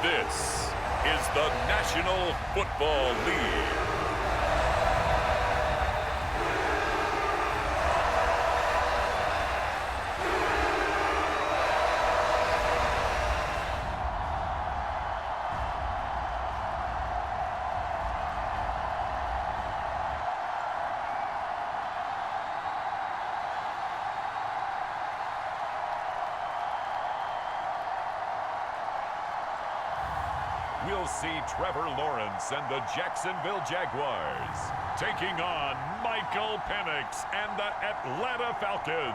This is the National Football League. We'll see Trevor Lawrence and the Jacksonville Jaguars taking on Michael Penix and the Atlanta Falcons.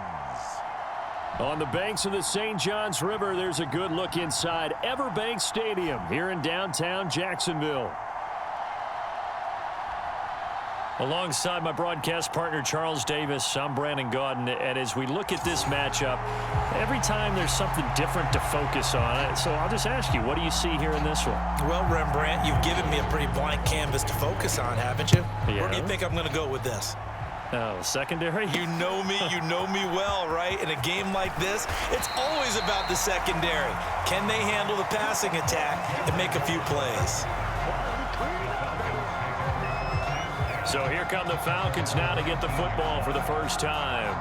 On the banks of the St. Johns River, there's a good look inside Everbank Stadium here in downtown Jacksonville. Alongside my broadcast partner, Charles Davis, I'm Brandon Gaudin, and as we look at this matchup, every time there's something different to focus on. So I'll just ask you, what do you see here in this one? Well, Rembrandt, you've given me a pretty blank canvas to focus on, haven't you? Yeah. Where do you think I'm going to go with this? Oh, secondary? You know me well, right? In a game like this, it's always about the secondary. Can they handle the passing attack and make a few plays? So here come the Falcons now to get the football for the first time.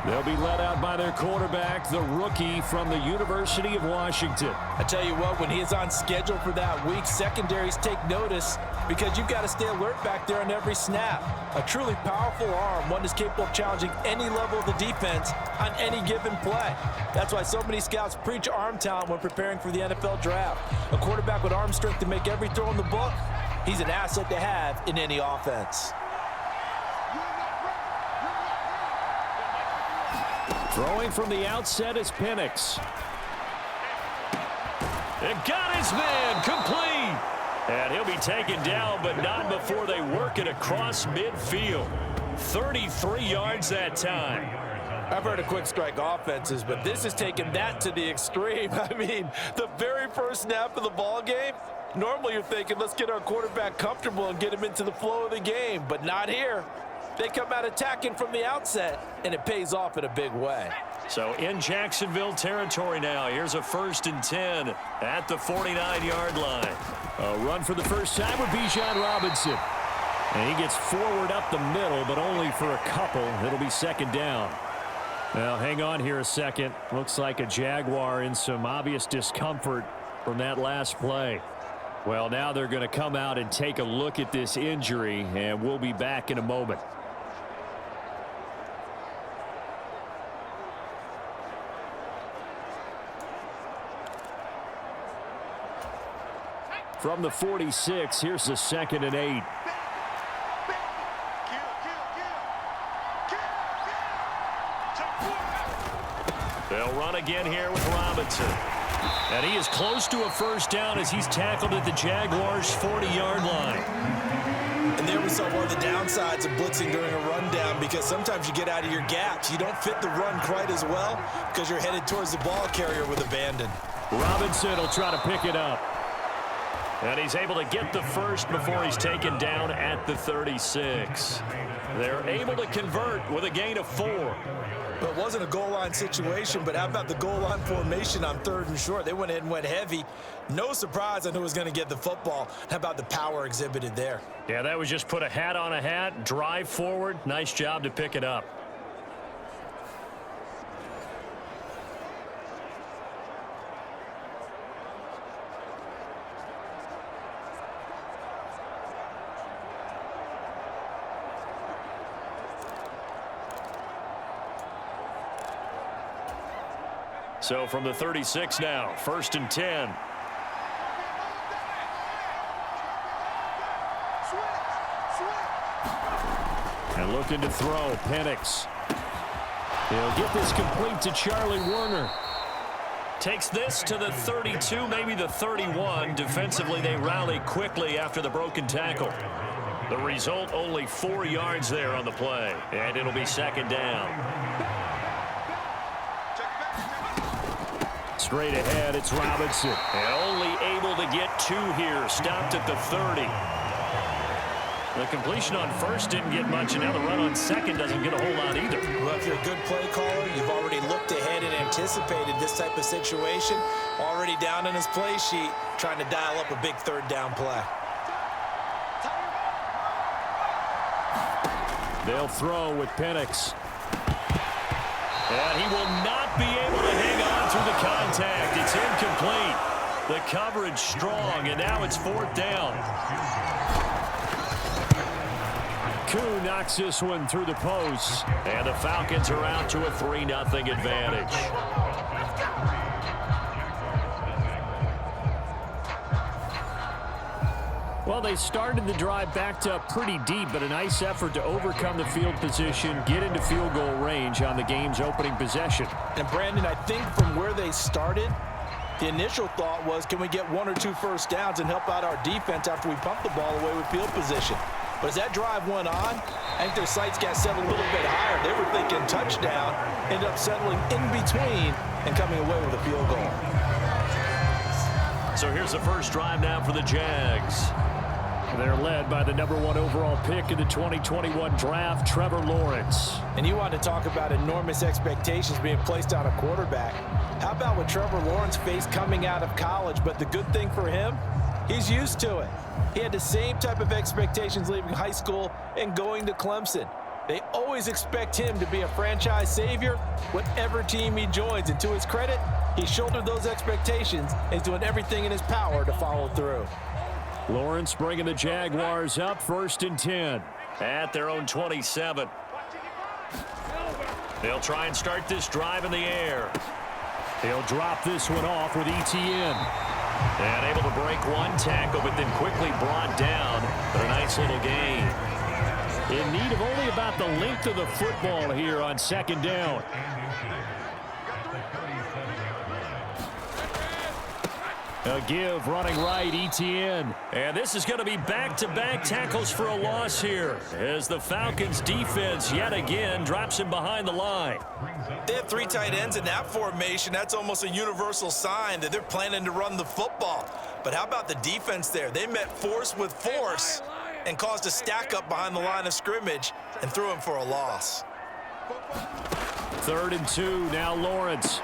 They'll be led out by their quarterback, the rookie from the University of Washington. I tell you what, when he's on schedule for that week, secondaries take notice because you've got to stay alert back there on every snap. A truly powerful arm, one that's capable of challenging any level of the defense on any given play. That's why so many scouts preach arm talent when preparing for the NFL draft. A quarterback with arm strength to make every throw in the book, he's an asset to have in any offense. Throwing from the outset is Penix. It got his man complete. And he'll be taken down, but not before they work it across midfield. 33 yards that time. I've heard of quick strike offenses, but this has taken that to the extreme. I mean, the very first snap of the ball game, normally you're thinking, let's get our quarterback comfortable and get him into the flow of the game, but not here. They come out attacking from the outset, and it pays off in a big way. So in Jacksonville territory now, here's a 1st and 10 at the 49-yard line. A run for the first time with Bijan Robinson. And he gets forward up the middle, but only for a couple. It'll be 2nd down. Now, hang on here a second. Looks like a Jaguar in some obvious discomfort from that last play. Well, now they're going to come out and take a look at this injury, and we'll be back in a moment. From the 46, here's the 2nd and 8. They'll run again here with Robinson. And he is close to a first down as he's tackled at the Jaguars' 40-yard line. And there we saw one of the downsides of blitzing during a rundown, because sometimes you get out of your gaps. You don't fit the run quite as well because you're headed towards the ball carrier with abandon. Robinson will try to pick it up. And he's able to get the first before he's taken down at the 36. They're able to convert with a gain of 4. It wasn't a goal line situation, but how about the goal line formation on 3rd and short? They went ahead and went heavy. No surprise on who was going to get the football. How about the power exhibited there? Yeah, that was just put a hat on a hat, drive forward. Nice job to pick it up. So from the 36 now, 1st and 10. And looking to throw, Penix. He'll get this complete to Charlie Werner. Takes this to the 32, maybe the 31. Defensively, they rally quickly after the broken tackle. The result, only 4 yards there on the play. And it'll be 2nd down. Straight ahead, it's Robinson. And only able to get 2 here. Stopped at the 30. The completion on first didn't get much, and now the run on second doesn't get a whole lot either. Well, if you're a good play caller, you've already looked ahead and anticipated this type of situation. Already down in his play sheet, trying to dial up a big third down play. They'll throw with Penix. And he will not be able to hang on through the contact. It's incomplete. The coverage strong, and now it's fourth down. Koo knocks this one through the post, and the Falcons are out to a 3-0 advantage. Well, they started the drive backed up pretty deep, but a nice effort to overcome the field position, get into field goal range on the game's opening possession. And, Brandon, I think from where they started, the initial thought was, can we get 1 or 2 first downs and help out our defense after we pump the ball away with field position? But as that drive went on, I think their sights got set a little bit higher. They were thinking touchdown, ended up settling in between and coming away with a field goal. So here's the first drive now for the Jags. They're led by the #1 overall pick in the 2021 draft, Trevor Lawrence. And you want to talk about enormous expectations being placed on a quarterback. How about what Trevor Lawrence faced coming out of college? But the good thing for him, he's used to it. He had the same type of expectations leaving high school and going to Clemson. They always expect him to be a franchise savior, whatever team he joins. And to his credit, he shouldered those expectations and is doing everything in his power to follow through. Lawrence bringing the Jaguars up 1st and 10 at their own 27. They'll try and start this drive in the air. He'll drop this one off with ETN. And able to break one tackle, but then quickly brought down for a nice little gain. In need of only about the length of the football here on 2nd down. A give running right, ETN. And this is going to be back-to-back tackles for a loss here as the Falcons defense yet again drops him behind the line. They have 3 tight ends in that formation. That's almost a universal sign that they're planning to run the football. But how about the defense there? They met force with force and caused a stack up behind the line of scrimmage and threw him for a loss. 3rd and 2, now Lawrence.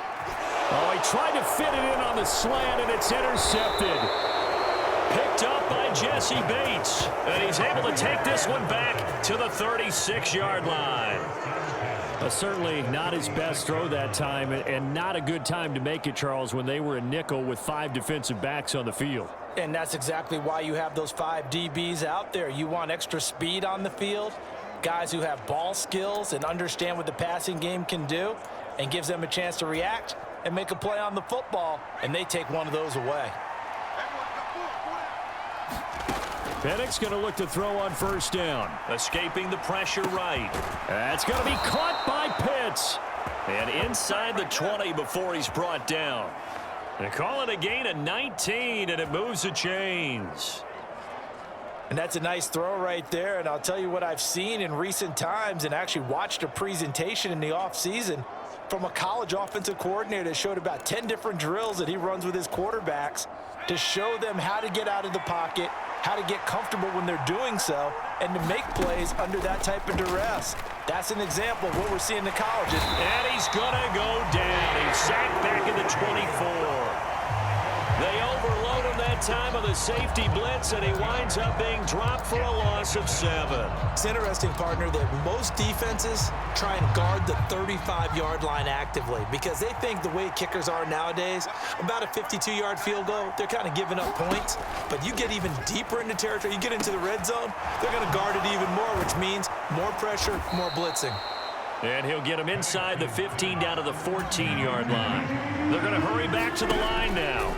Oh, he tried to fit it in on the slant, and it's intercepted. Picked up by Jesse Bates, and he's able to take this one back to the 36-yard line. Certainly not his best throw that time, and not a good time to make it, Charles, when they were in nickel with 5 defensive backs on the field. And that's exactly why you have those 5 DBs out there. You want extra speed on the field, guys who have ball skills and understand what the passing game can do, and gives them a chance to react and make a play on the football, and they take one of those away. Penix going to look to throw on 1st down. Escaping the pressure right. That's going to be caught by Pitts. And inside the 20 before he's brought down. They call it a gain of 19, and it moves the chains. And that's a nice throw right there, and I'll tell you what I've seen in recent times and actually watched a presentation in the offseason from a college offensive coordinator that showed about 10 different drills that he runs with his quarterbacks to show them how to get out of the pocket, how to get comfortable when they're doing so, and to make plays under that type of duress. That's an example of what we're seeing in the colleges. And he's going to go down. He's sacked back in the 24. They overload him that time with a safety blitz, and he winds up being dropped for a loss of 7. It's interesting, partner, that most defenses try and guard the 35-yard line actively because they think the way kickers are nowadays, about a 52-yard field goal, they're kind of giving up points. But you get even deeper into territory, you get into the red zone, they're going to guard it even more, which means more pressure, more blitzing. And he'll get him inside the 15 down to the 14-yard line. They're going to hurry back to the line now.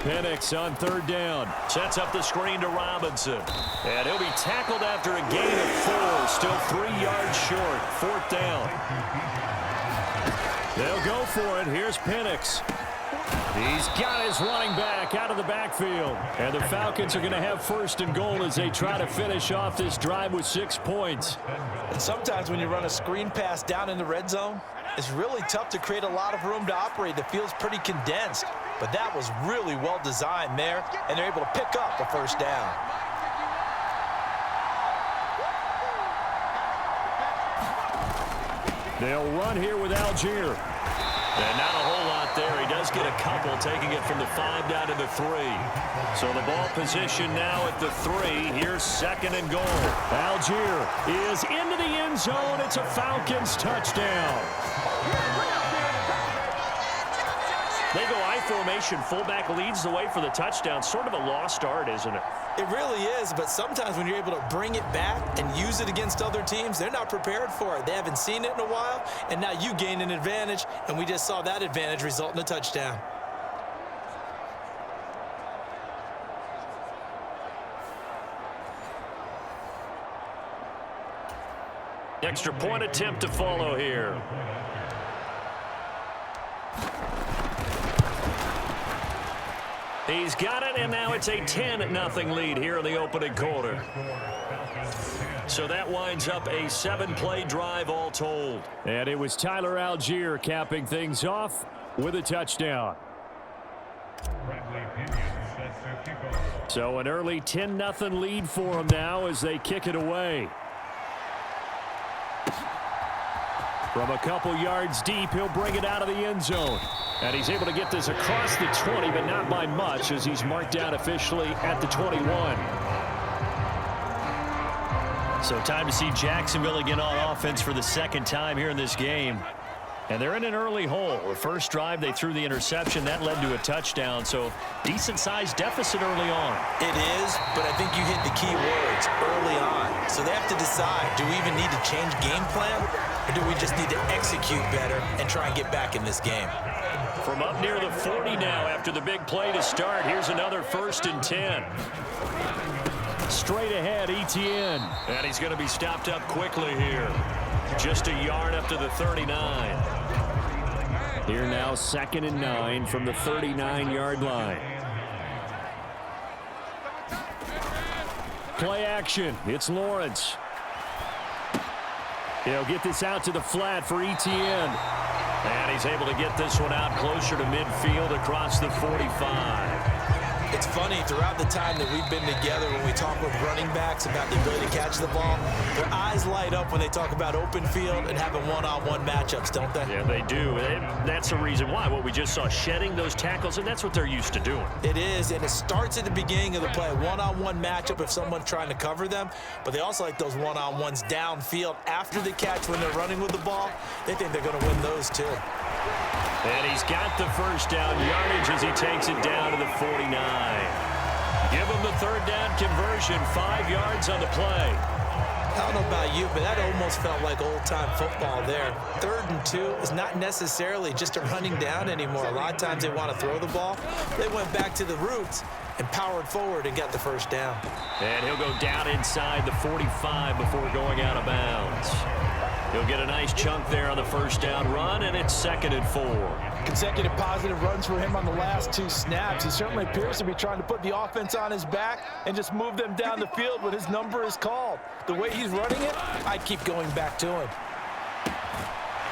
Penix on 3rd down. Sets up the screen to Robinson. And he'll be tackled after a gain of 4. Still 3 yards short. 4th down. They'll go for it. Here's Penix. He's got his running back out of the backfield. And the Falcons are going to have 1st and goal as they try to finish off this drive with 6 points. And sometimes when you run a screen pass down in the red zone, it's really tough to create a lot of room to operate. The field's pretty condensed. But that was really well designed there, and they're able to pick up a 1st down. They'll run here with Algier. And not a whole lot there. He does get a couple, taking it from the 5 down to the 3. So the ball position now at the 3. Here's 2nd and goal. Algier is into the end zone. It's a Falcons touchdown. They go I formation. Fullback leads the way for the touchdown. Sort of a lost art, isn't it? It really is, but sometimes when you're able to bring it back and use it against other teams, they're not prepared for it. They haven't seen it in a while, and now you gain an advantage, and we just saw that advantage result in a touchdown. Extra point attempt to follow here. He's got it, and now it's a 10-0 lead here in the opening quarter. So that winds up a 7-play drive all told. And it was Tyler Algier capping things off with a touchdown. So an early 10-0 lead for them now as they kick it away. From a couple yards deep, he'll bring it out of the end zone. And he's able to get this across the 20, but not by much as he's marked down officially at the 21. So time to see Jacksonville again on offense for the second time here in this game. And they're in an early hole. The first drive, they threw the interception. That led to a touchdown. So decent-sized deficit early on. It is, but I think you hit the key words early on. So they have to decide, do we even need to change game plan? Or do we just need to execute better and try and get back in this game? From up near the 40 now after the big play to start. Here's another 1st and 10. Straight ahead, Etienne. And he's going to be stopped up quickly here. Just a yard up to the 39. Here now, 2nd and 9 from the 39-yard line. Play action. It's Lawrence. He'll get this out to the flat for Etienne. And he's able to get this one out closer to midfield across the 45. It's funny, throughout the time that we've been together, when we talk with running backs about the ability to catch the ball, their eyes light up when they talk about open field and having one-on-one matchups, don't they? Yeah, they do. That's the reason why. What we just saw, shedding those tackles, and that's what they're used to doing. It is, and it starts at the beginning of the play. One-on-one matchup if someone's trying to cover them, but they also like those one-on-ones downfield after the catch when they're running with the ball. They think they're going to win those too. And he's got the first down yardage as he takes it down to the 49. Give him the 3rd down conversion, 5 yards on the play. I don't know about you, but that almost felt like old-time football there. 3rd and 2 is not necessarily just a running down anymore. A lot of times they want to throw the ball. They went back to the roots and powered forward and got the first down. And he'll go down inside the 45 before going out of bounds. He'll get a nice chunk there on the first down run, and it's 2nd and 4. Consecutive positive runs for him on the last 2 snaps. He certainly appears to be trying to put the offense on his back and just move them down the field when his number is called. The way he's running it, I keep going back to him.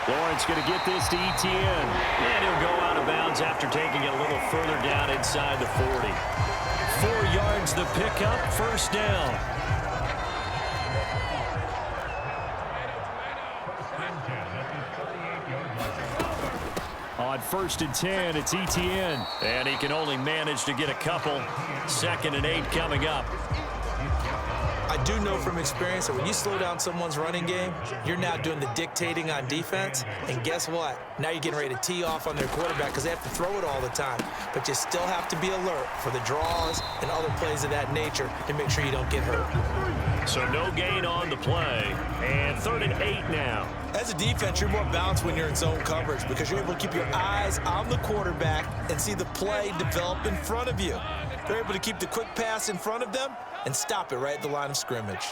Lawrence going to get this to Etienne. And he'll go out of bounds after taking it a little further down inside the 40. 4 yards the pickup, 1st down. On 1st and 10, it's Etienne. And he can only manage to get a couple. 2nd and 8 coming up. I do know from experience that when you slow down someone's running game, you're now doing the dictating on defense. And guess what? Now you're getting ready to tee off on their quarterback because they have to throw it all the time. But you still have to be alert for the draws and other plays of that nature to make sure you don't get hurt. So no gain on the play. And 3rd and 8 now. As a defense, you're more balanced when you're in zone coverage because you're able to keep your eyes on the quarterback and see the play develop in front of you. They're able to keep the quick pass in front of them and stop it right at the line of scrimmage.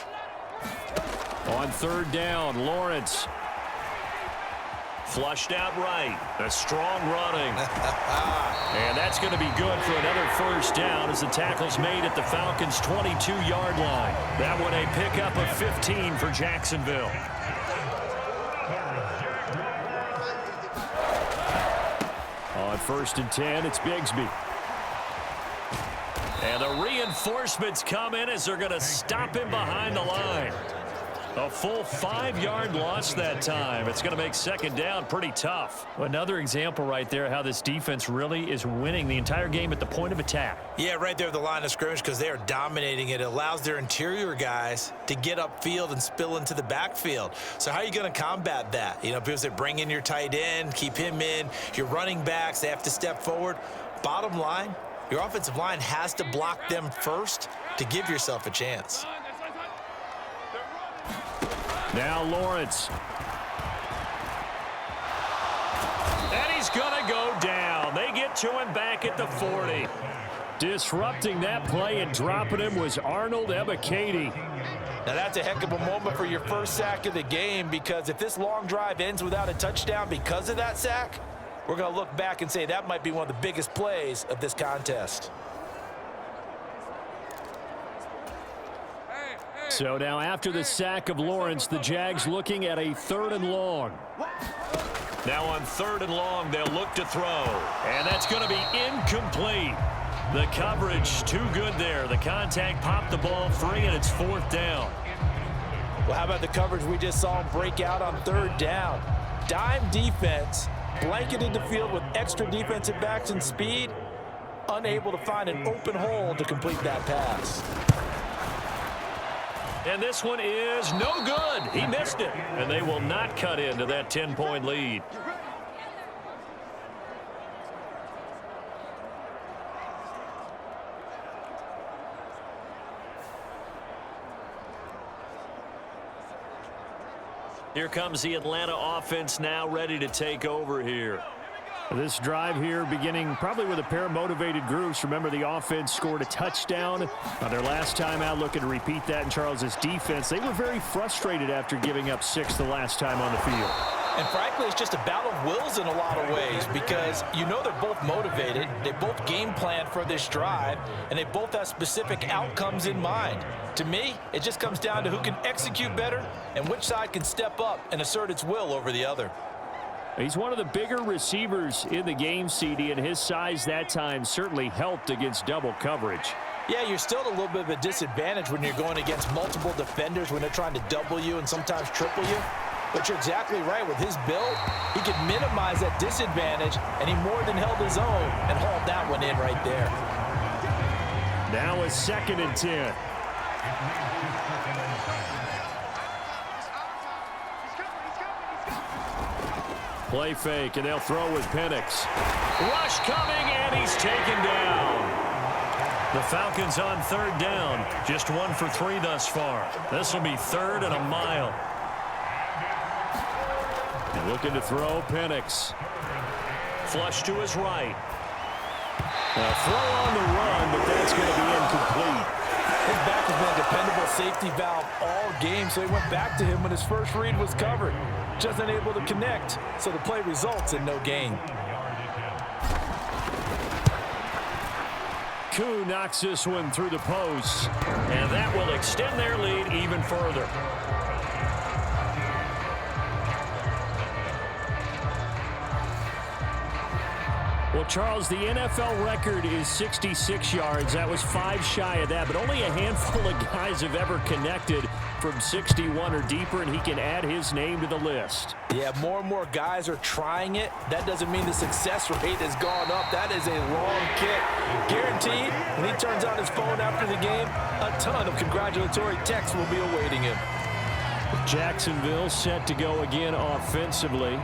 On 3rd down, Lawrence. Flushed out right. A strong running. And that's going to be good for another 1st down as the tackle's made at the Falcons' 22-yard line. That one a pickup of 15 for Jacksonville. On 1st and 10, it's Bigsby. And the reinforcements come in as they're going to stop him behind the line. A full 5-yard loss that time. It's going to make second down pretty tough. Another example right there how this defense really is winning the entire game at the point of attack. Yeah, right there at the line of scrimmage because they are dominating it. It allows their interior guys to get upfield and spill into the backfield. So how are you going to combat that? You know, people say bring in your tight end, keep him in. Your running backs, they have to step forward. Bottom line, your offensive line has to block them first to give yourself a chance. Now Lawrence. And he's going to go down. They get to him back at the 40. Disrupting that play and dropping him was Arnold Ebiketie. Now that's a heck of a moment for your first sack of the game, because if this long drive ends without a touchdown because of that sack, we're going to look back and say that might be one of the biggest plays of this contest. So now after the sack of Lawrence, the Jags looking at a 3rd and long. Now on 3rd and long, they'll look to throw. And that's going to be incomplete. The coverage too good there. The contact popped the ball free, and it's 4th down. Well, how about the coverage we just saw him break out on 3rd down? Dime defense, blanketed the field with extra defensive backs and speed, unable to find an open hole to complete that pass. And this one is no good. He missed it. And they will not cut into that 10-point lead. Here comes the Atlanta offense now ready to take over here. This drive here beginning probably with a pair of motivated groups. Remember, the offense scored a touchdown on their last time out, looking to repeat that in Charles's defense. They were very frustrated after giving up 6 the last time on the field. And frankly, it's just a battle of wills in a lot of ways, because you know they're both motivated, they both game plan for this drive, and they both have specific outcomes in mind. To me, it just comes down to who can execute better and which side can step up and assert its will over the other. He's one of the bigger receivers in the game, CD, and his size that time certainly helped against double coverage. Yeah, you're still at a little bit of a disadvantage when you're going against multiple defenders when they're trying to double you and sometimes triple you. But you're exactly right. With his build, he could minimize that disadvantage, and he more than held his own and hauled that one in right there. Now a 2nd and 10. Play fake, and they'll throw with Penix. Rush coming, and he's taken down. The Falcons on 3rd down. Just 1 for 3 thus far. This will be 3rd and a mile. And looking to throw, Penix. Flush to his right. A throw on the run, but that's going to be incomplete. His back has been a dependable safety valve all game, so he went back to him when his first read was covered. Just unable to connect, so the play results in no gain. Koo knocks this one through the post, and that will extend their lead even further. Well, Charles, the NFL record is 66 yards. That was 5 shy of that, but only a handful of guys have ever connected from 61 or deeper, and he can add his name to the list. Yeah, more and more guys are trying it. That doesn't mean the success rate has gone up. That is a long kick. Guaranteed, when he turns on his phone after the game, a ton of congratulatory texts will be awaiting him. Jacksonville set to go again offensively.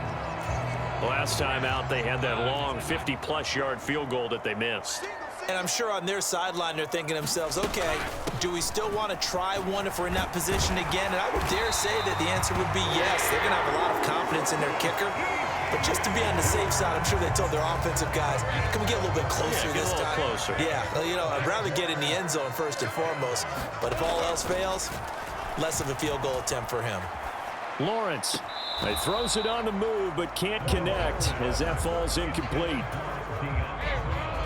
Last time out, they had that long 50-plus yard field goal that they missed. And I'm sure on their sideline, they're thinking to themselves, okay, do we still want to try one if we're in that position again? And I would dare say that the answer would be yes. They're going to have a lot of confidence in their kicker. But just to be on the safe side, I'm sure they told their offensive guys, can we get a little bit closer this time? Closer. Yeah, well, you know, I'd rather get in the end zone first and foremost. But if all else fails, less of a field goal attempt for him. Lawrence, he throws it on the move but can't connect as that falls incomplete.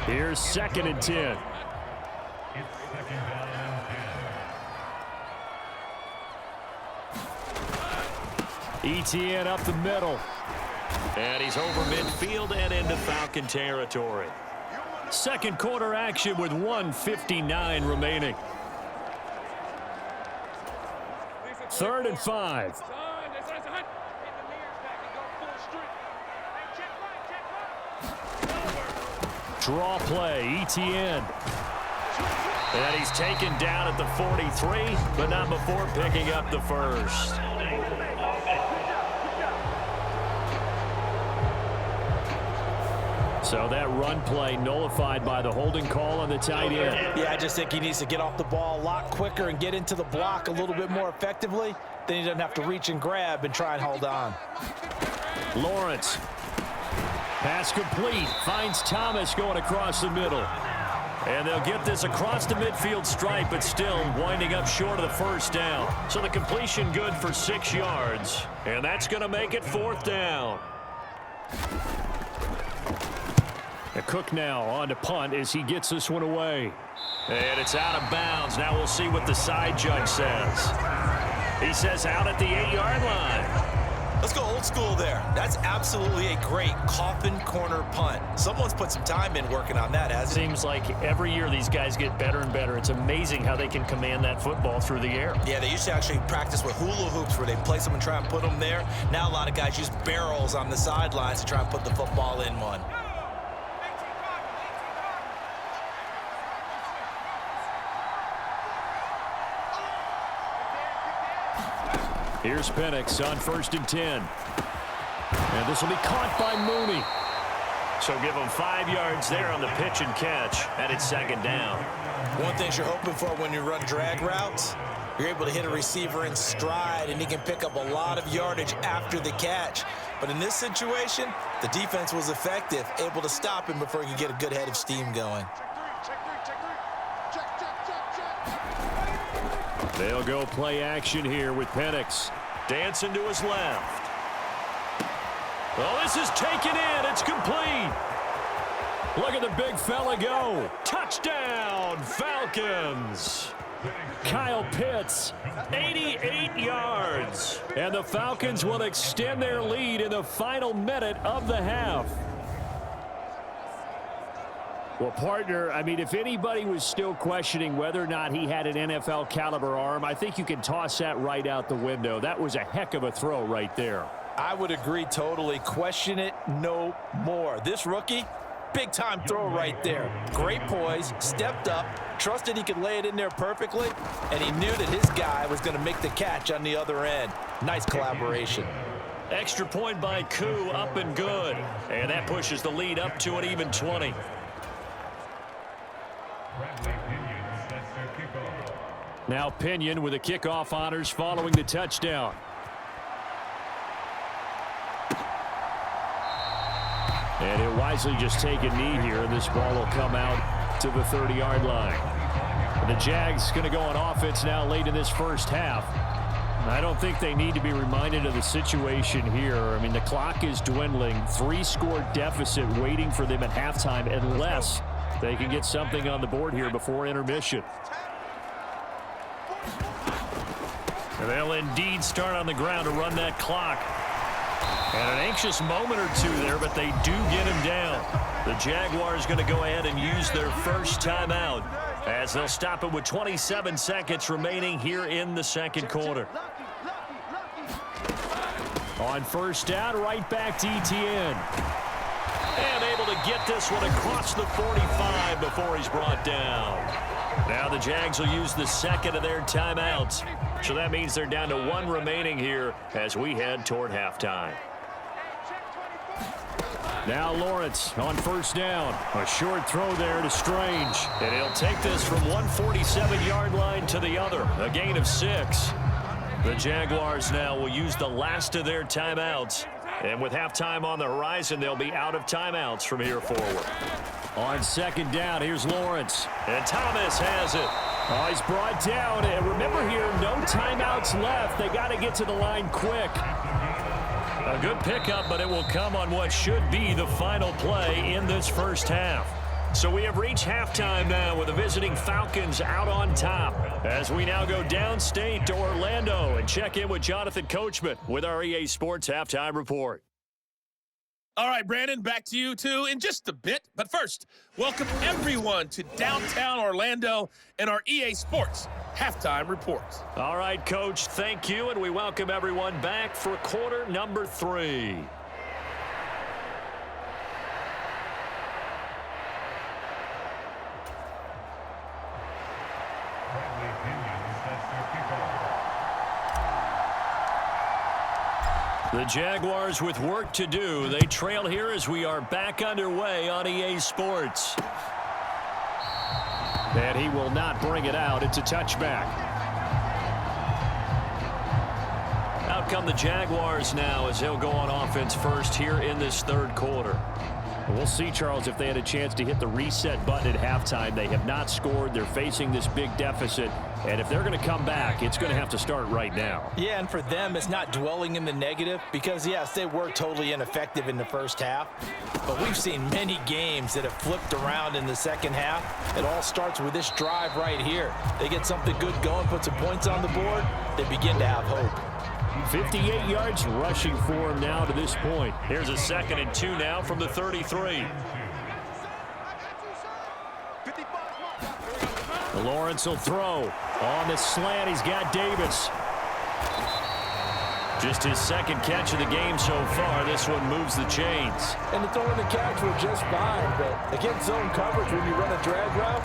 Here's 2nd and 10. ETN up the middle. And he's over midfield and into Falcon territory. Second quarter action with 1:59 remaining. 3rd and 5. Draw play, ETN. And he's taken down at the 43, but not before picking up the first. So that run play nullified by the holding call on the tight end. Yeah, I just think he needs to get off the ball a lot quicker and get into the block a little bit more effectively. Then he doesn't have to reach and grab and try and hold on. Lawrence. Pass complete. Finds Thomas going across the middle. And they'll get this across the midfield stripe, but still winding up short of the first down. So the completion good for 6 yards. And that's going to make it 4th down. Cook now on to punt as he gets this one away. And it's out of bounds. Now we'll see what the side judge says. He says out at the 8-yard line. Let's go old school there. That's absolutely a great coffin corner punt. Someone's put some time in working on that, hasn't it? Seems like every year these guys get better and better. It's amazing how they can command that football through the air. Yeah, they used to actually practice with hula hoops where they place them and try and put them there. Now a lot of guys use barrels on the sidelines to try and put the football in one. Here's Penix on 1st and 10. And this will be caught by Mooney. So give him 5 yards there on the pitch and catch, and it's 2nd down. One thing you're hoping for when you run drag routes, you're able to hit a receiver in stride, and he can pick up a lot of yardage after the catch. But in this situation, the defense was effective, able to stop him before he could get a good head of steam going. They'll go play action here with Penix. Dancing to his left. Oh, this is taken in. It's complete. Look at the big fella go. Touchdown, Falcons. Kyle Pitts, 88 yards. And the Falcons will extend their lead in the final minute of the half. Well, partner, I mean, if anybody was still questioning whether or not he had an NFL caliber arm, I think you can toss that right out the window. That was a heck of a throw right there. I would agree totally. Question it no more. This rookie, big time throw right there. Great poise, stepped up, trusted he could lay it in there perfectly, and he knew that his guy was going to make the catch on the other end. Nice collaboration. Extra point by Koo, up and good. And that pushes the lead up to an even 20. Now Pinion with the kickoff honors following the touchdown. And he'll wisely just take a knee here. This ball will come out to the 30-yard line. And the Jags going to go on offense now late in this first half. I don't think they need to be reminded of the situation here. I mean, the clock is dwindling. 3-score deficit waiting for them at halftime unless they can get something on the board here before intermission. And they'll indeed start on the ground to run that clock. And an anxious moment or two there, but they do get him down. The Jaguars going to go ahead and use their first timeout as they'll stop it with 27 seconds remaining here in the second quarter. On first down, right back to ETN. And able to get this one across the 45 before he's brought down. Now the Jags will use the second of their timeouts. So that means they're down to 1 remaining here as we head toward halftime. Now Lawrence on first down. A short throw there to Strange. And he'll take this from 147-yard line to the other. A gain of 6. The Jaguars now will use the last of their timeouts. And with halftime on the horizon, they'll be out of timeouts from here forward. On second down, here's Lawrence. And Thomas has it. Oh, he's brought down. And remember here, no timeouts left. They got to get to the line quick. A good pickup, but it will come on what should be the final play in this first half. So we have reached halftime now with the visiting Falcons out on top as we now go downstate to Orlando and check in with Jonathan Coachman with our EA Sports Halftime Report. All right, Brandon, back to you two in just a bit. But first, welcome everyone to downtown Orlando and our EA Sports Halftime Report. All right, Coach, thank you, and we welcome everyone back for quarter number 3. The Jaguars with work to do. They trail here as we are back underway on EA Sports. And he will not bring it out. It's a touchback. Out come the Jaguars now as he'll go on offense first here in this third quarter. We'll see, Charles, if they had a chance to hit the reset button at halftime. They have not scored. They're facing this big deficit. And if they're going to come back, it's going to have to start right now. Yeah, and for them, it's not dwelling in the negative because, yes, they were totally ineffective in the first half. But we've seen many games that have flipped around in the second half. It all starts with this drive right here. They get something good going, put some points on the board, they begin to have hope. 58 yards rushing for him now to this point. Here's a 2nd and 2 now from the 33. Lawrence will throw. On the slant, he's got Davis. Just his 2nd catch of the game so far. This one moves the chains. And the throw and the catch were just fine, but against zone coverage when you run a drag route,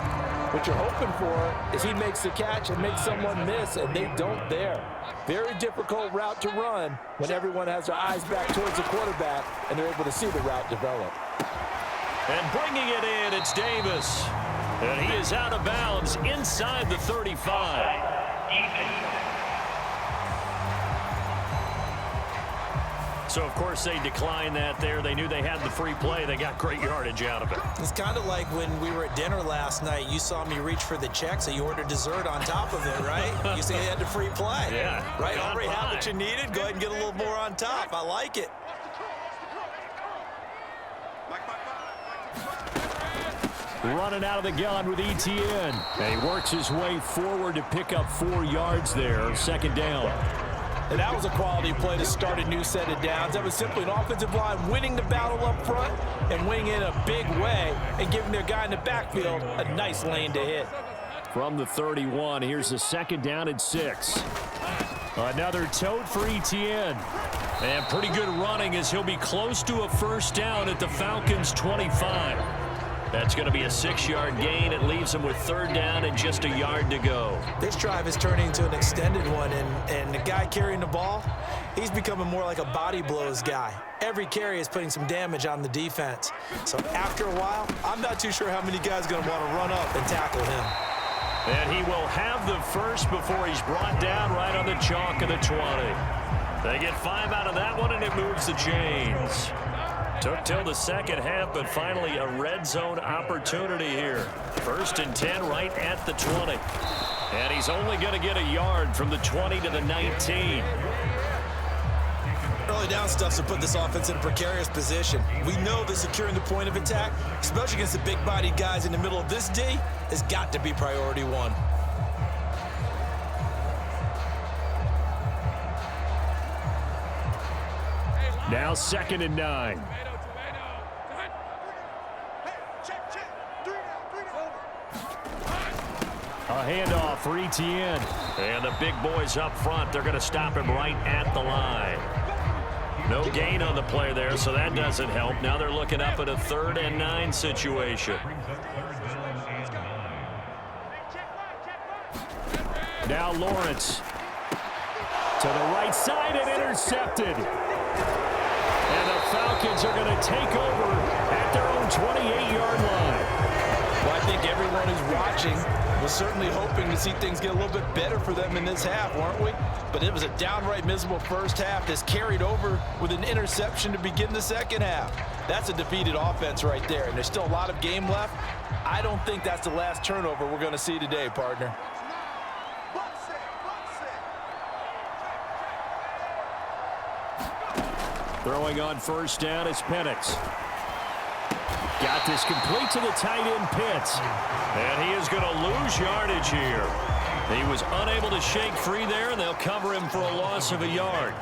what you're hoping for is he makes the catch and makes someone miss, and they don't there. Very difficult route to run when everyone has their eyes back towards the quarterback and they're able to see the route develop. And bringing it in, it's Davis. And he is out of bounds inside the 35. So, of course, they declined that there. They knew they had the free play. They got great yardage out of it. It's kind of like when we were at dinner last night. You saw me reach for the check, so you ordered dessert on top of it, right? You say you had the free play. Yeah. Right? Already had what you needed. Go ahead and get a little more on top. I like it. Running out of the gun with Etienne. And he works his way forward to pick up 4 yards there. 2nd down. And that was a quality play to start a new set of downs. That was simply an offensive line winning the battle up front and winning in a big way and giving their guy in the backfield a nice lane to hit. From the 31, here's the 2nd down and 6. Another tote for Etienne. And pretty good running as he'll be close to a 1st down at the Falcons' 25. That's going to be a 6-yard gain. It leaves them with 3rd down and just a yard to go. This drive is turning into an extended one, and the guy carrying the ball, he's becoming more like a body blows guy. Every carry is putting some damage on the defense. So after a while, I'm not too sure how many guys are going to want to run up and tackle him. And he will have the first before he's brought down right on the chalk of the 20. They get 5 out of that one, and it moves the chains. Took till the second half, but finally a red zone opportunity here. 1st and 10 right at the 20. And he's only going to get a yard from the 20 to the 19. Early down stuff to put this offense in a precarious position. We know that securing the point of attack, especially against the big-bodied guys in the middle of this D, has got to be priority 1. Now 2nd and 9. A handoff for Etienne. And the big boys up front, they're going to stop him right at the line. No gain on the play there, so that doesn't help. Now they're looking up at a 3rd and 9 situation. Now Lawrence. To the right side and intercepted. And the Falcons are going to take over at their own 28-yard line. Well, I think everyone who's watching was certainly hoping to see things get a little bit better for them in this half, weren't we? But it was a downright miserable first half that's carried over with an interception to begin the second half. That's a defeated offense right there, and there's still a lot of game left. I don't think that's the last turnover we're going to see today, partner. Throwing on 1st down is Penix. Got this complete to the tight end Pitts. And he is going to lose yardage here. He was unable to shake free there, and they'll cover him for a loss of a yard.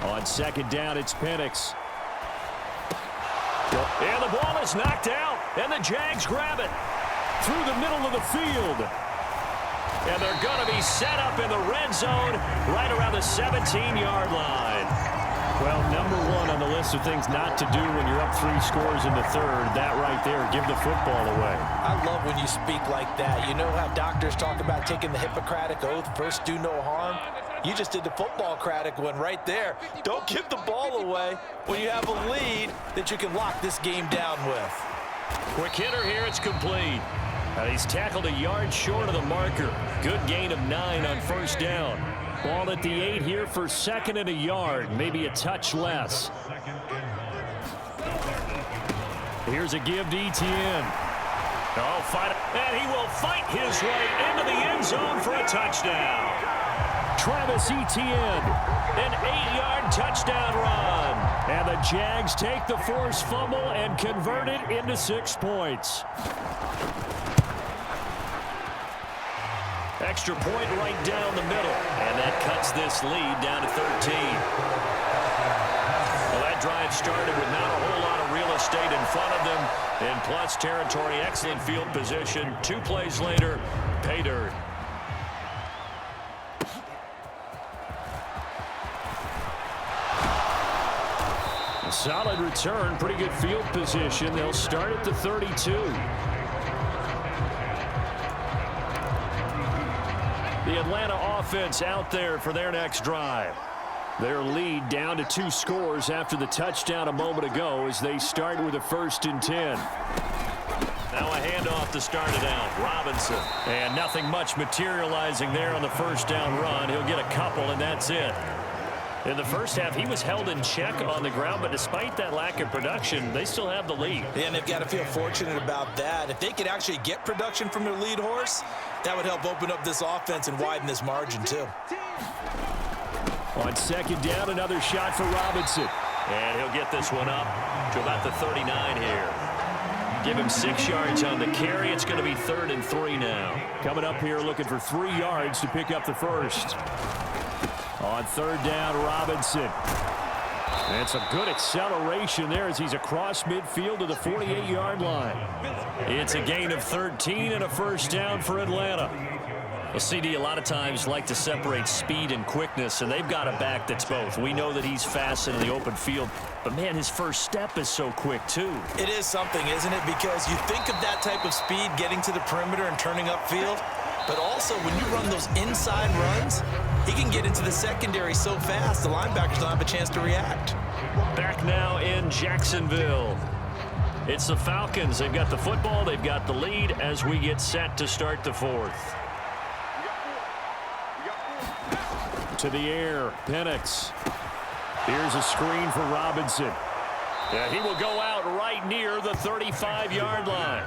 On second down, it's Penix. And the ball is knocked out, and the Jags grab it through the middle of the field. And they're going to be set up in the red zone right around the 17-yard line. Well, number one on the list of things not to do when you're up 3 scores in the third, that right there, give the football away. I love when you speak like that. You know how doctors talk about taking the Hippocratic Oath, first do no harm? You just did the football-cratic one right there. Don't give the ball away when you have a lead that you can lock this game down with. Quick hitter here, it's complete. He's tackled a yard short of the marker. Good gain of 9 on first down. Ball at the 8 here for second and a yard, maybe a touch less. Here's a give to Etienne. Oh, fight, and he will fight his way into the end zone for a touchdown. Travis Etienne, an 8-yard touchdown run. And the Jags take the forced fumble and convert it into 6 points. Extra point right down the middle. And that cuts this lead down to 13. Well, that drive started with not a whole lot of real estate in front of them. In plus territory, excellent field position. 2 plays later, pay dirt. A solid return, pretty good field position. They'll start at the 32. The Atlanta offense out there for their next drive. Their lead down to 2 scores after the touchdown a moment ago as they start with a 1st and 10. Now a handoff to start it out. Robinson. And nothing much materializing there on the first down run. He'll get a couple, and that's it. In the first half, he was held in check on the ground, but despite that lack of production, they still have the lead. And they've got to feel fortunate about that. If they could actually get production from their lead horse, that would help open up this offense and widen this margin, too. On second down, another shot for Robinson. And he'll get this one up to about the 39 here. Give him 6 yards on the carry. It's going to be 3rd and 3 now. Coming up here looking for 3 yards to pick up the first. On 3rd down, Robinson. And some good acceleration there as he's across midfield to the 48-yard line. It's a gain of 13 and a first down for Atlanta. Well, CD a lot of times like to separate speed and quickness, and they've got a back that's both. We know that he's fast in the open field, but, man, his first step is so quick, too. It is something, isn't it? Because you think of that type of speed getting to the perimeter and turning upfield, but also when you run those inside runs, he can get into the secondary so fast the linebackers don't have a chance to react. Back now in Jacksonville. It's the Falcons. They've got the football. They've got the lead as we get set to start the 4th. To the air, Penix. Here's a screen for Robinson. And he will go out right near the 35-yard line.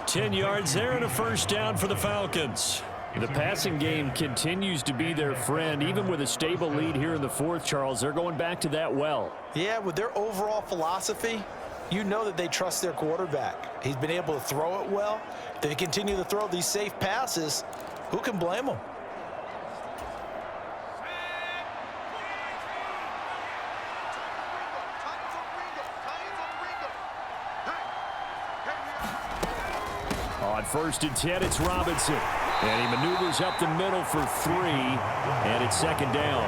10 yards there and a first down for the Falcons. The passing game continues to be their friend. Even with a stable lead here in the 4th, Charles, they're going back to that well. Yeah, with their overall philosophy, you know that they trust their quarterback. He's been able to throw it well. If they continue to throw these safe passes, who can blame them? On 1st and 10, it's Robinson. And he maneuvers up the middle for 3, and it's 2nd down.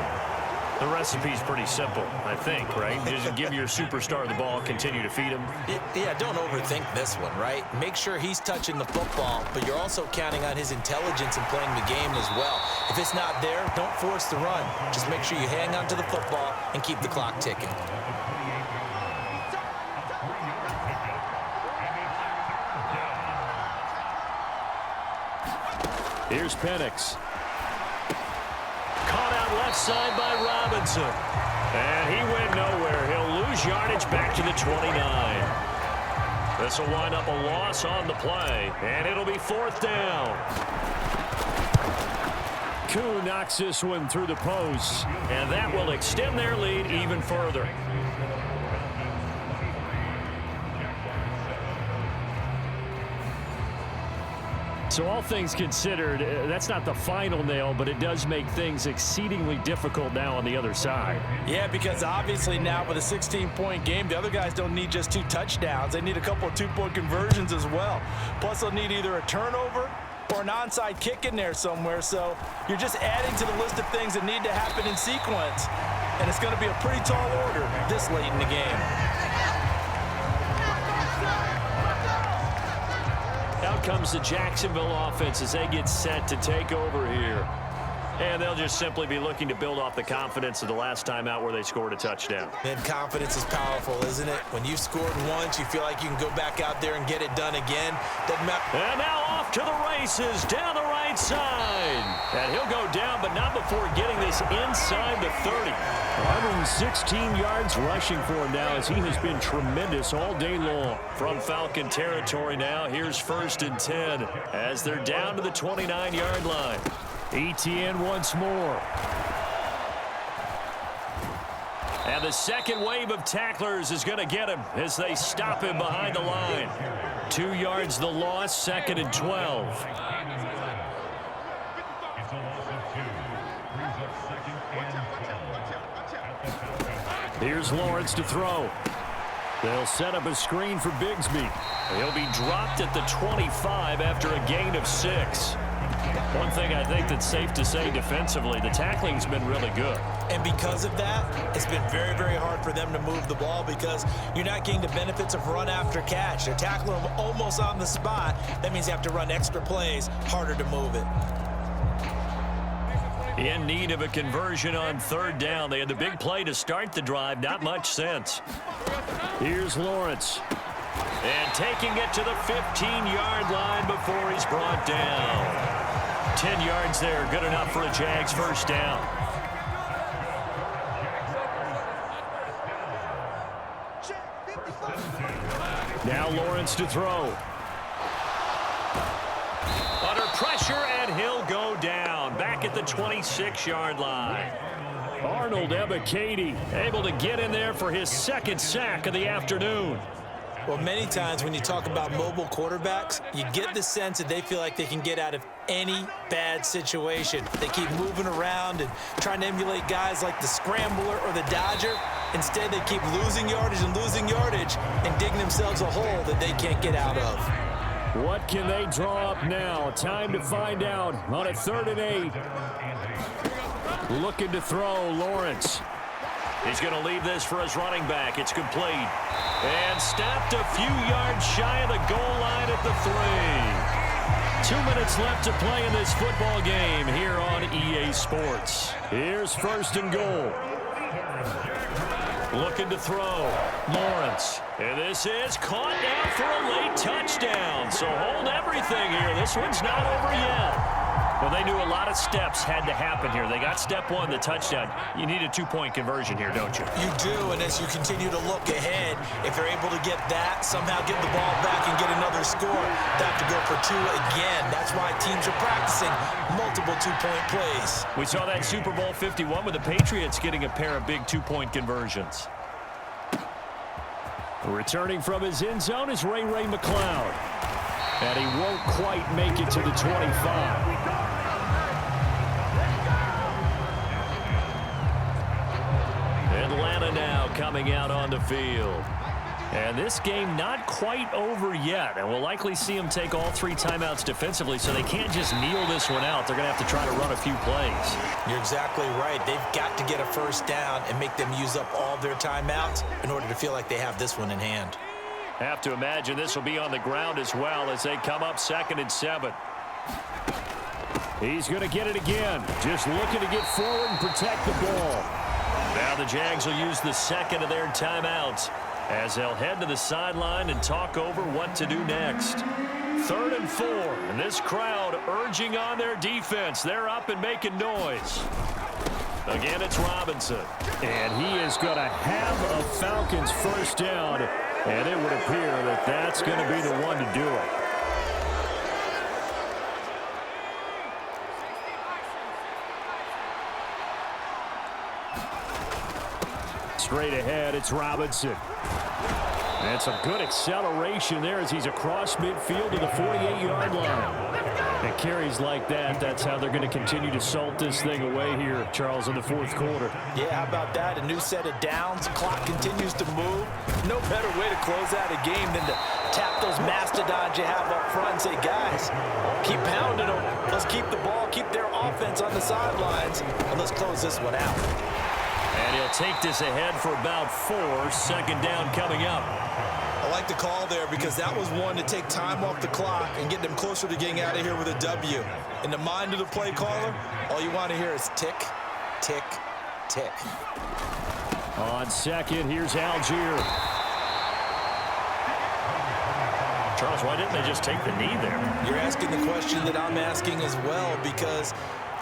The recipe's pretty simple, I think, right? Just give your superstar the ball, continue to feed him. Yeah, don't overthink this one, right? Make sure he's touching the football, but you're also counting on his intelligence in playing the game as well. If it's not there, don't force the run. Just make sure you hang on to the football and keep the clock ticking. Here's Penix. Caught out left side by Robinson. And he went nowhere. He'll lose yardage back to the 29. This will wind up a loss on the play. And it'll be 4th down. Koo knocks this one through the post. And that will extend their lead even further. So all things considered, that's not the final nail, but it does make things exceedingly difficult now on the other side. Yeah, because obviously now with a 16-point game, the other guys don't need just 2 touchdowns. They need a couple of 2-point conversions as well. Plus, they'll need either a turnover or an onside kick in there somewhere. So you're just adding to the list of things that need to happen in sequence. And it's going to be a pretty tall order this late in the game. Out comes the Jacksonville offense as they get set to take over here. And they'll just simply be looking to build off the confidence of the last time out where they scored a touchdown. And confidence is powerful, isn't it? When you've scored once, you feel like you can go back out there and get it done again. Doesn't matter. And now off to the races down the right side. And he'll go down, but not before getting this inside the 30. 116 yards rushing for him now as he has been tremendous all day long. From Falcon territory now, here's 1st and 10 as they're down to the 29-yard line. ETN once more. And the second wave of tacklers is going to get him as they stop him behind the line. 2 yards the loss, 2nd and 12. Here's Lawrence to throw. They'll set up a screen for Bigsby. He'll be dropped at the 25 after a gain of 6. One thing I think that's safe to say defensively, the tackling's been really good. And because of that, it's been very, very hard for them to move the ball because you're not getting the benefits of run after catch. They're tackling them almost on the spot. That means you have to run extra plays, harder to move it. In need of a conversion on 3rd down. They had the big play to start the drive, not much sense. Here's Lawrence. And taking it to the 15-yard line before he's brought down. 10 yards there, good enough for a Jags 1st down. Now Lawrence to throw. Under pressure, and he'll go down. Back at the 26-yard line. Arnold Ebiketie able to get in there for his 2nd sack of the afternoon. Well, many times when you talk about mobile quarterbacks, you get the sense that they feel like they can get out of any bad situation. They keep moving around and trying to emulate guys like the Scrambler or the Dodger. Instead, they keep losing yardage and digging themselves a hole that they can't get out of. What can they draw up now? Time to find out on a 3rd and 8. Looking to throw, Lawrence. He's going to leave this for his running back. It's complete. And stopped a few yards shy of the goal line at the 3. 2 minutes left to play in this football game here on EA Sports. Here's 1st and goal. Looking to throw, Lawrence. And this is caught now for a late touchdown. So hold everything here. This one's not over yet. Well, they knew a lot of steps had to happen here. They got step 1, the touchdown. You need a 2-point conversion here, don't you? You do, and as you continue to look ahead, if they're able to get that, somehow get the ball back and get another score, they have to go for 2 again. That's why teams are practicing multiple 2-point plays. We saw that Super Bowl 51 with the Patriots getting a pair of big 2-point conversions. Returning from his end zone is Ray McCloud. And he won't quite make it to the 25. Atlanta now coming out on the field. And this game not quite over yet. And we'll likely see them take all 3 timeouts defensively, so they can't just kneel this one out. They're going to have to try to run a few plays. You're exactly right. They've got to get a 1st down and make them use up all their timeouts in order to feel like they have this one in hand. Have to imagine this will be on the ground as well as they come up 2nd and 7. He's going to get it again. Just looking to get forward and protect the ball. Now the Jags will use the 2nd of their timeouts as they'll head to the sideline and talk over what to do next. 3rd and 4, and this crowd urging on their defense. They're up and making noise. Again, it's Robinson. And he is going to have a Falcons 1st down, and it would appear that that's going to be the one to do it. Straight ahead, it's Robinson. That's a good acceleration there as he's across midfield to the 48-yard line. And carries like that, that's how they're going to continue to salt this thing away here, Charles, in the fourth quarter. Yeah, how about that? A new set of downs. Clock continues to move. No better way to close out a game than to tap those mastodons you have up front and say, guys, keep pounding them. Let's keep the ball, keep their offense on the sidelines, and let's close this one out. And he'll take this ahead for about 4. Second down coming up. I like the call there because that was one to take time off the clock and get them closer to getting out of here with a W. In the mind of the play caller, all you want to hear is tick, tick, tick. On second, here's Algier. Charles, why didn't they just take the knee there? You're asking the question that I'm asking as well, because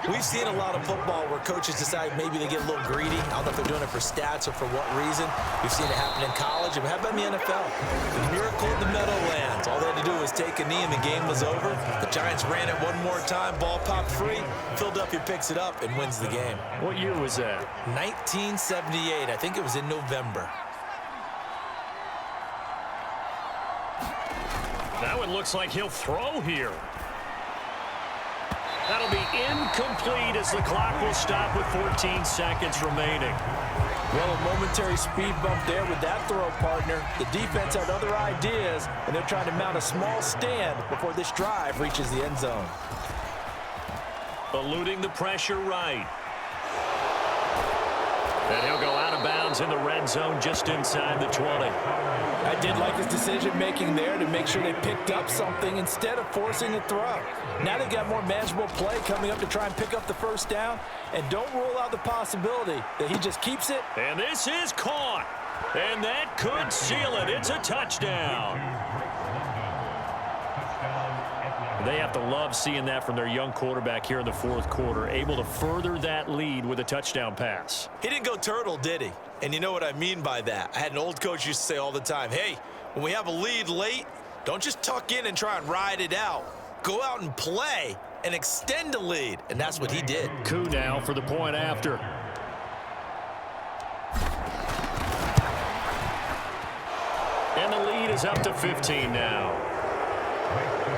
we've seen a lot of football where coaches decide maybe they get a little greedy. I don't know if they're doing it for stats or for what reason. We've seen it happen in college. And how about in the NFL? The miracle in the Meadowlands. All they had to do was take a knee and the game was over. The Giants ran it one more time. Ball popped free. Philadelphia picks it up and wins the game. What year was that? 1978. I think it was in November. That one looks like he'll throw here. That'll be incomplete as the clock will stop with 14 seconds remaining. Well, a momentary speed bump there with that throw, partner. The defense had other ideas, and they're trying to mount a small stand before this drive reaches the end zone. Eluding the pressure right. And he'll go out of bounds in the red zone just inside the 20. I did like his decision-making there to make sure they picked up something instead of forcing a throw. Now they've got more manageable play coming up to try and pick up the first down. And don't rule out the possibility that he just keeps it. And this is caught. And that could seal it. It's a touchdown. They have to love seeing that from their young quarterback here in the fourth quarter, able to further that lead with a touchdown pass. He didn't go turtle, did he? And you know what I mean by that. I had an old coach used to say all the time, hey, when we have a lead late, don't just tuck in and try and ride it out. Go out and play and extend the lead. And that's what he did. Coup now for the point after. And the lead is up to 15 now.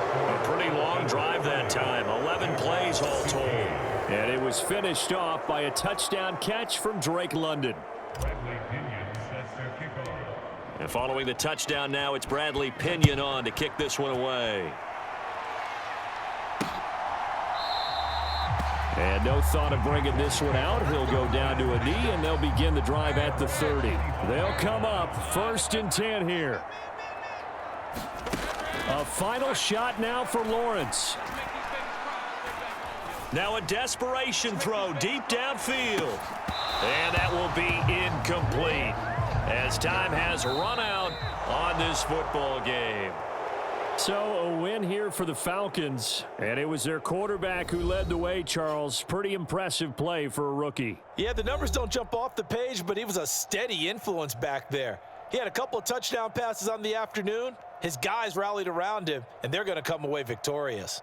A pretty long drive that time. 11 plays all told. And it was finished off by a touchdown catch from Drake London. And following the touchdown now, it's Bradley Pinion on to kick this one away. And no thought of bringing this one out. He'll go down to a knee, and they'll begin the drive at the 30. They'll come up 1st and 10 here. A final shot now for Lawrence. Now a desperation throw deep downfield. And that will be incomplete as time has run out on this football game. So a win here for the Falcons, and it was their quarterback who led the way, Charles. Pretty impressive play for a rookie. Yeah, the numbers don't jump off the page, but he was a steady influence back there. He had a couple of touchdown passes on the afternoon. His guys rallied around him, and they're going to come away victorious.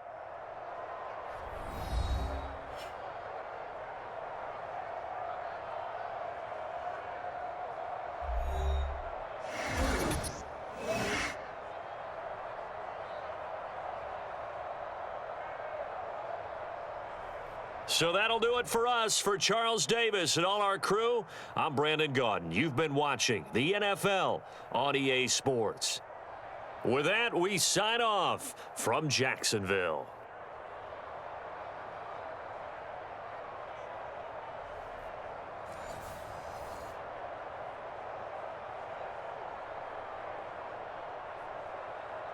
So that'll do it for us. For Charles Davis and all our crew, I'm Brandon Gaudin. You've been watching the NFL on EA Sports. With that, we sign off from Jacksonville.